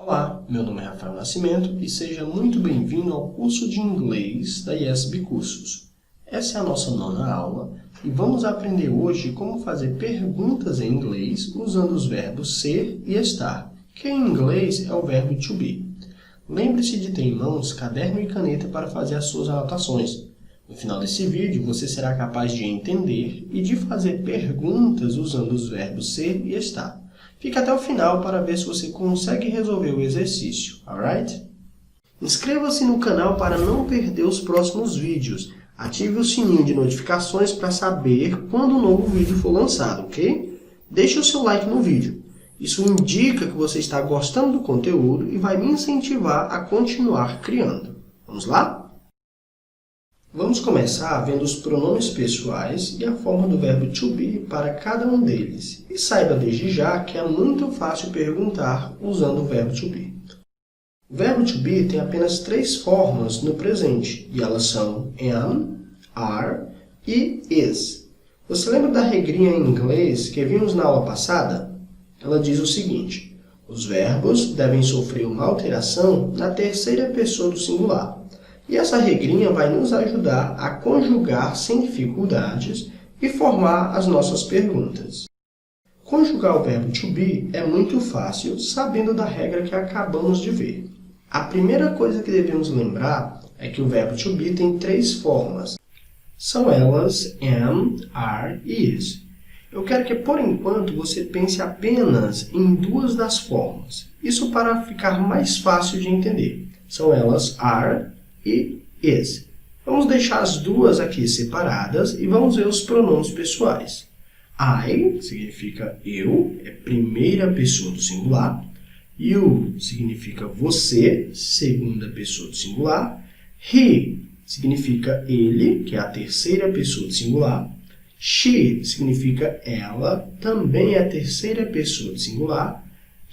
Olá, meu nome é Rafael Nascimento e seja muito bem-vindo ao curso de inglês da ISB Cursos. Essa é a nossa 9ª aula e vamos aprender hoje como fazer perguntas em inglês usando os verbos ser e estar, que em inglês é o verbo to be. Lembre-se de ter em mãos caderno e caneta para fazer as suas anotações. No final desse vídeo, você será capaz de entender e de fazer perguntas usando os verbos ser e estar. Fique até o final para ver se você consegue resolver o exercício, alright? Inscreva-se no canal para não perder os próximos vídeos. Ative o sininho de notificações para saber quando um novo vídeo for lançado, ok? Deixe o seu like no vídeo. Isso indica que você está gostando do conteúdo e vai me incentivar a continuar criando. Vamos lá? Vamos começar vendo os pronomes pessoais e a forma do verbo to be para cada um deles. E saiba desde já que é muito fácil perguntar usando o verbo to be. O verbo to be tem apenas 3 formas no presente, e elas são am, are e is. Você lembra da regrinha em inglês que vimos na aula passada? Ela diz o seguinte: os verbos devem sofrer uma alteração na terceira pessoa do singular. E essa regrinha vai nos ajudar a conjugar sem dificuldades e formar as nossas perguntas. Conjugar o verbo to be é muito fácil, sabendo da regra que acabamos de ver. A primeira coisa que devemos lembrar é que o verbo to be tem 3 formas. São elas am, are e is. Eu quero que, por enquanto, você pense apenas em 2 das formas. Isso para ficar mais fácil de entender. São elas are e is. Vamos deixar as 2 aqui separadas e vamos ver os pronomes pessoais. I significa eu, é primeira pessoa do singular. You significa você, segunda pessoa do singular. He significa ele, que é a terceira pessoa do singular. She significa ela, também é a terceira pessoa do singular.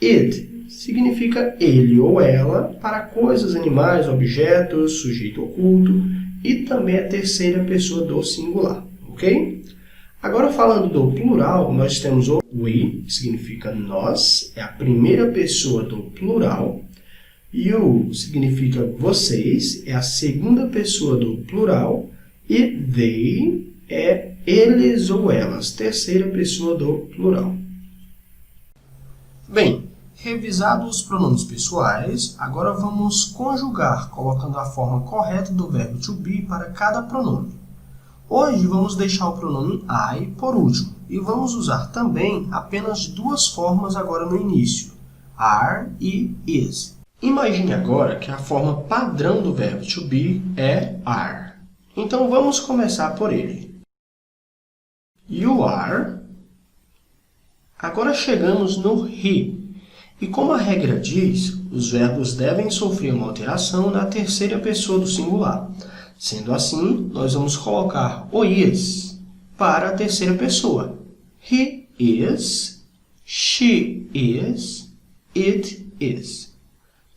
It significa ele ou ela para coisas, animais, objetos, sujeito oculto e também a terceira pessoa do singular, ok? Agora, falando do plural, nós temos o we, que significa nós, é a primeira pessoa do plural. You significa vocês, é a segunda pessoa do plural. E they é eles ou elas, terceira pessoa do plural. Bem, revisados os pronomes pessoais, agora vamos conjugar, colocando a forma correta do verbo to be para cada pronome. Hoje vamos deixar o pronome I por último, e vamos usar também apenas 2 formas agora no início, are e is. Imagine agora que a forma padrão do verbo to be é are. Então vamos começar por ele. You are. Agora chegamos no he. E como a regra diz, os verbos devem sofrer uma alteração na terceira pessoa do singular. Sendo assim, nós vamos colocar o is para a terceira pessoa. He is, she is, it is.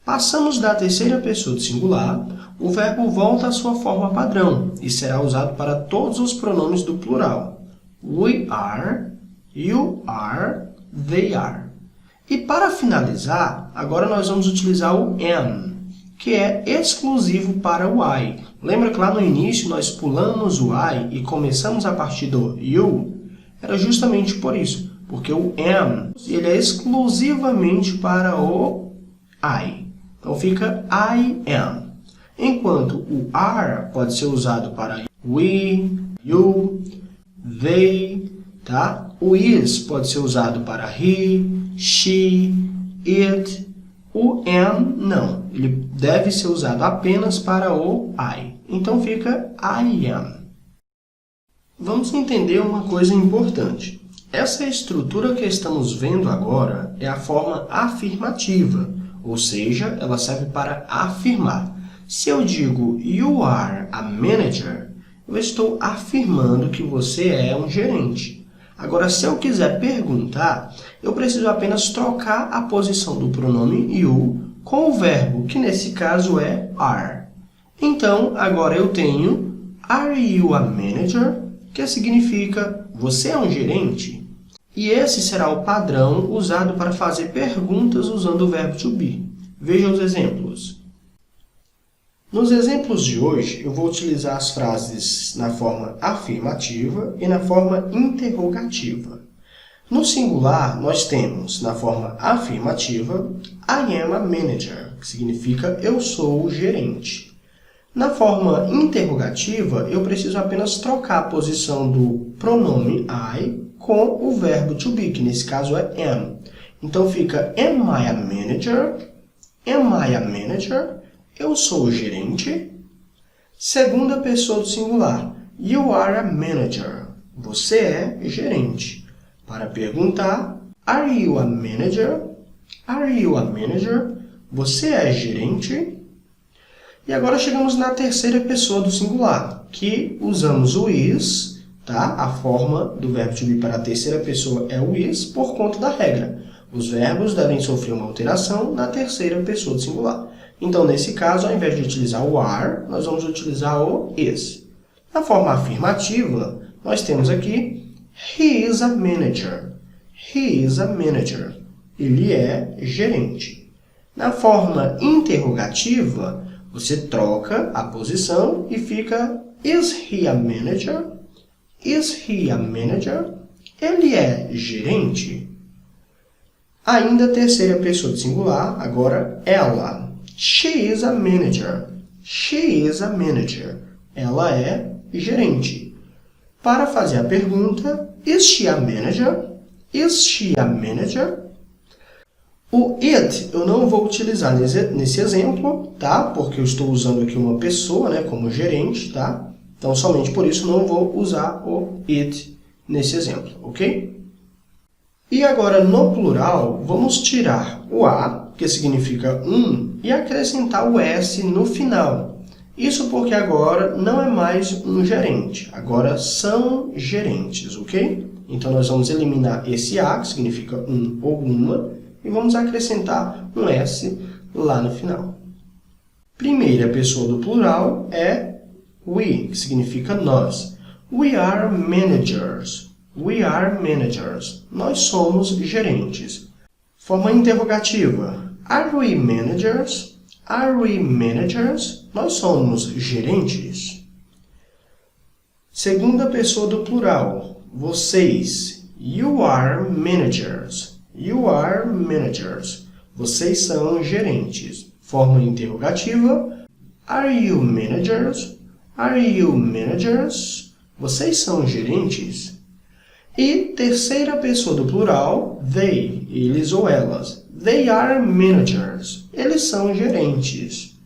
Passamos da terceira pessoa do singular, o verbo volta à sua forma padrão e será usado para todos os pronomes do plural. We are, you are, they are. E para finalizar, agora nós vamos utilizar o am, que é exclusivo para o I. Lembra que lá no início nós pulamos o I e começamos a partir do you? Era justamente por isso, porque o am ele é exclusivamente para o I. Então fica I am. Enquanto o are pode ser usado para we, you, they, tá? O is pode ser usado para he, she, it. O am não. Ele deve ser usado apenas para o I. Então fica I am. Vamos entender uma coisa importante. Essa estrutura que estamos vendo agora é a forma afirmativa, ou seja, ela serve para afirmar. Se eu digo you are a manager, eu estou afirmando que você é um gerente. Agora, se eu quiser perguntar, eu preciso apenas trocar a posição do pronome you com o verbo, que nesse caso é are. Então, agora eu tenho are you a manager, que significa você é um gerente? E esse será o padrão usado para fazer perguntas usando o verbo to be. Veja os exemplos. Nos exemplos de hoje, eu vou utilizar as frases na forma afirmativa e na forma interrogativa. No singular, nós temos, na forma afirmativa, I am a manager, que significa eu sou o gerente. Na forma interrogativa, eu preciso apenas trocar a posição do pronome I com o verbo to be, que nesse caso é am. Então fica am I a manager? Am I a manager? Eu sou o gerente. Segunda pessoa do singular. You are a manager. Você é gerente. Para perguntar, are you a manager? Are you a manager? Você é gerente? E agora chegamos na terceira pessoa do singular, que usamos o is, tá? A forma do verbo to be para a terceira pessoa é o is, por conta da regra. Os verbos devem sofrer uma alteração na terceira pessoa do singular. Então, nesse caso, ao invés de utilizar o are, nós vamos utilizar o is. Na forma afirmativa, nós temos aqui he is a manager. He is a manager. Ele é gerente. Na forma interrogativa, você troca a posição e fica is he a manager? Is he a manager? Ele é gerente? Ainda a terceira pessoa do singular, agora ela. She is a manager. She is a manager. Ela é gerente. Para fazer a pergunta, is she a manager? Is she a manager? O it eu não vou utilizar nesse exemplo, tá? Porque eu estou usando aqui uma pessoa, né, como gerente, tá? Então, somente por isso não vou usar o it nesse exemplo, ok? E agora, no plural, vamos tirar o a, que significa um, e acrescentar o s no final. Isso porque agora não é mais um gerente, agora são gerentes, ok? Então, nós vamos eliminar esse a, que significa um ou uma, e vamos acrescentar um s lá no final. Primeira pessoa do plural é we, que significa nós. We are managers. We are managers. Nós somos gerentes. Forma interrogativa. Are we managers? Are we managers? Nós somos gerentes. Segunda pessoa do plural. Vocês. You are managers. You are managers. Vocês são gerentes. Forma interrogativa. Are you managers? Are you managers? Vocês são gerentes? E terceira pessoa do plural, they, eles ou elas. They are managers. Eles são gerentes.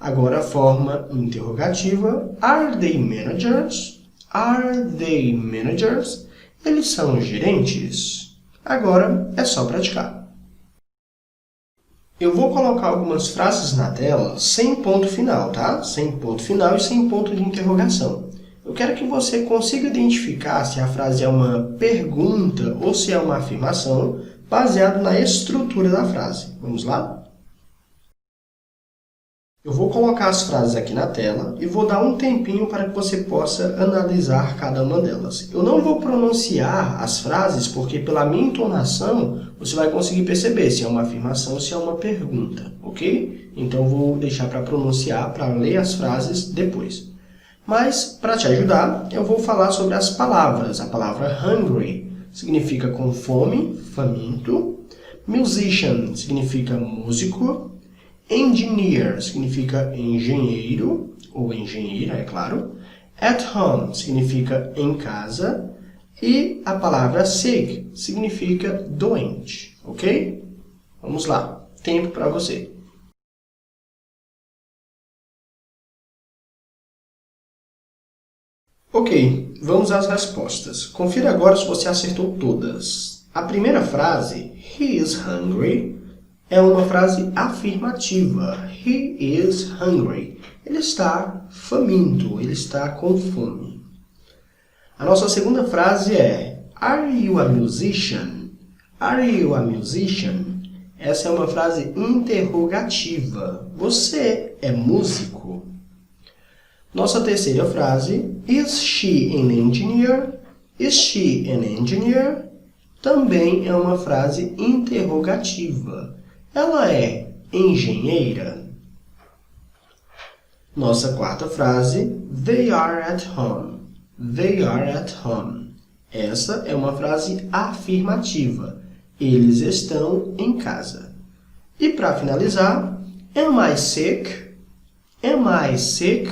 Agora a forma interrogativa, are they managers? Are they managers? Eles são gerentes. Agora é só praticar. Eu vou colocar algumas frases na tela sem ponto final, tá? Sem ponto final e sem ponto de interrogação. Eu quero que você consiga identificar se a frase é uma pergunta ou se é uma afirmação, baseado na estrutura da frase. Vamos lá? Eu vou colocar as frases aqui na tela e vou dar um tempinho para que você possa analisar cada uma delas. Eu não vou pronunciar as frases porque, pela minha entonação, você vai conseguir perceber se é uma afirmação ou se é uma pergunta, ok? Então, eu vou deixar para pronunciar, para ler as frases depois. Mas, para te ajudar, eu vou falar sobre as palavras. A palavra hungry significa com fome, faminto. Musician significa músico. Engineer significa engenheiro, ou engenheira, é claro. At home significa em casa. E a palavra sick significa doente, ok? Vamos lá, tempo para você. Ok, vamos às respostas. Confira agora se você acertou todas. A primeira frase, he is hungry, é uma frase afirmativa. He is hungry. Ele está faminto, ele está com fome. A nossa segunda frase é, are you a musician? Are you a musician? Essa é uma frase interrogativa. Você é músico? Nossa terceira frase, is she an engineer? Is she an engineer? Também é uma frase interrogativa. Ela é engenheira. Nossa quarta frase, they are at home. They are at home. Essa é uma frase afirmativa. Eles estão em casa. E para finalizar, am I sick? Am I sick?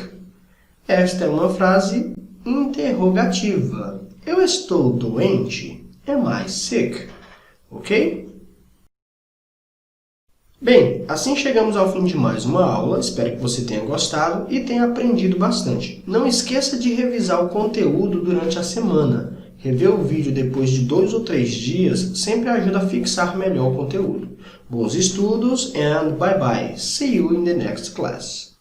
Esta é uma frase interrogativa. Eu estou doente? Am I sick? Ok? Bem, assim chegamos ao fim de mais uma aula. Espero que você tenha gostado e tenha aprendido bastante. Não esqueça de revisar o conteúdo durante a semana. Rever o vídeo depois de 2 ou 3 dias sempre ajuda a fixar melhor o conteúdo. Bons estudos and bye bye. See you in the next class.